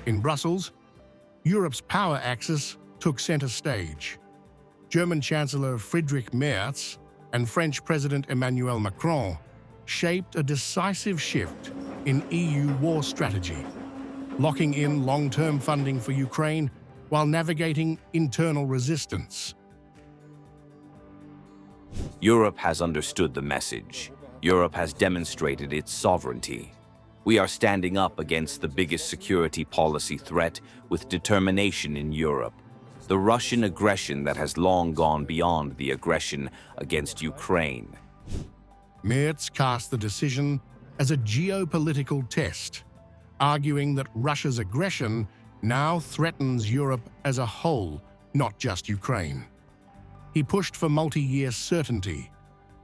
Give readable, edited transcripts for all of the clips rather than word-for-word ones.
In Brussels, Europe's power axis took center stage. German Chancellor Friedrich Merz and French President Emmanuel Macron shaped a decisive shift in EU war strategy, locking in long-term funding for Ukraine while navigating internal resistance. Europe has understood the message. Europe has demonstrated its sovereignty. We are standing up against the biggest security policy threat with determination in Europe, the Russian aggression that has long gone beyond the aggression against Ukraine. Merz cast the decision as a geopolitical test, arguing that Russia's aggression now threatens Europe as a whole, not just Ukraine. He pushed for multi-year certainty,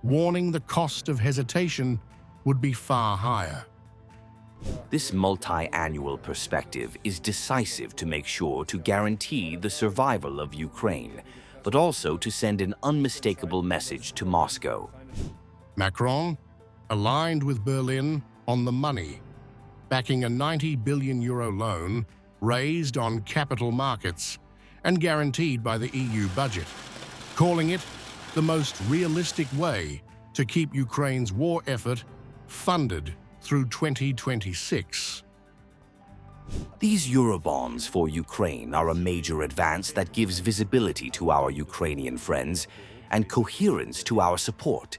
warning the cost of hesitation would be far higher. This multi-annual perspective is decisive to make sure to guarantee the survival of Ukraine, but also to send an unmistakable message to Moscow. Macron aligned with Berlin on the money, backing a €90 billion loan raised on capital markets and guaranteed by the EU budget, calling it the most realistic way to keep Ukraine's war effort funded through 2026. These Eurobonds for Ukraine are a major advance that gives visibility to our Ukrainian friends and coherence to our support.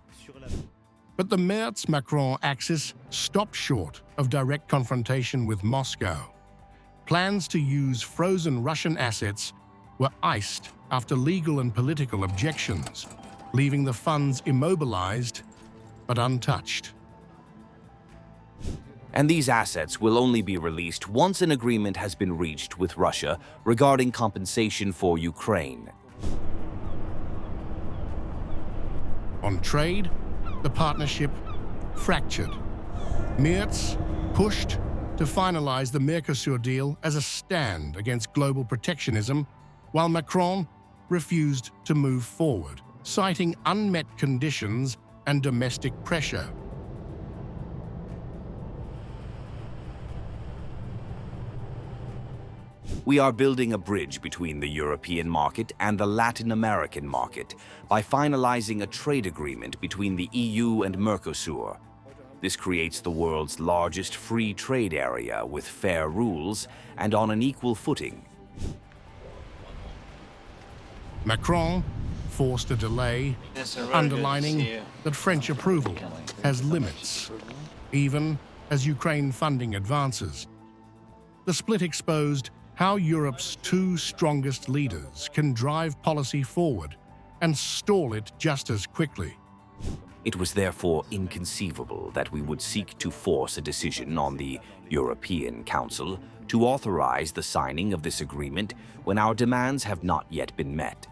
But the Merz-Macron axis stopped short of direct confrontation with Moscow. Plans to use frozen Russian assets were iced after legal and political objections, leaving the funds immobilized but untouched. And these assets will only be released once an agreement has been reached with Russia regarding compensation for Ukraine. On trade, the partnership fractured. Merz pushed to finalize the Mercosur deal as a stand against global protectionism, while Macron refused to move forward, citing unmet conditions and domestic pressure. We are building a bridge between the European market and the Latin American market by finalizing a trade agreement between the EU and Mercosur. This creates the world's largest free trade area with fair rules and on an equal footing. Macron forced a delay, underlining that French approval has limits, even as Ukraine funding advances. The split exposed how Europe's two strongest leaders can drive policy forward and stall it just as quickly. It was therefore inconceivable that we would seek to force a decision on the European Council to authorize the signing of this agreement when our demands have not yet been met.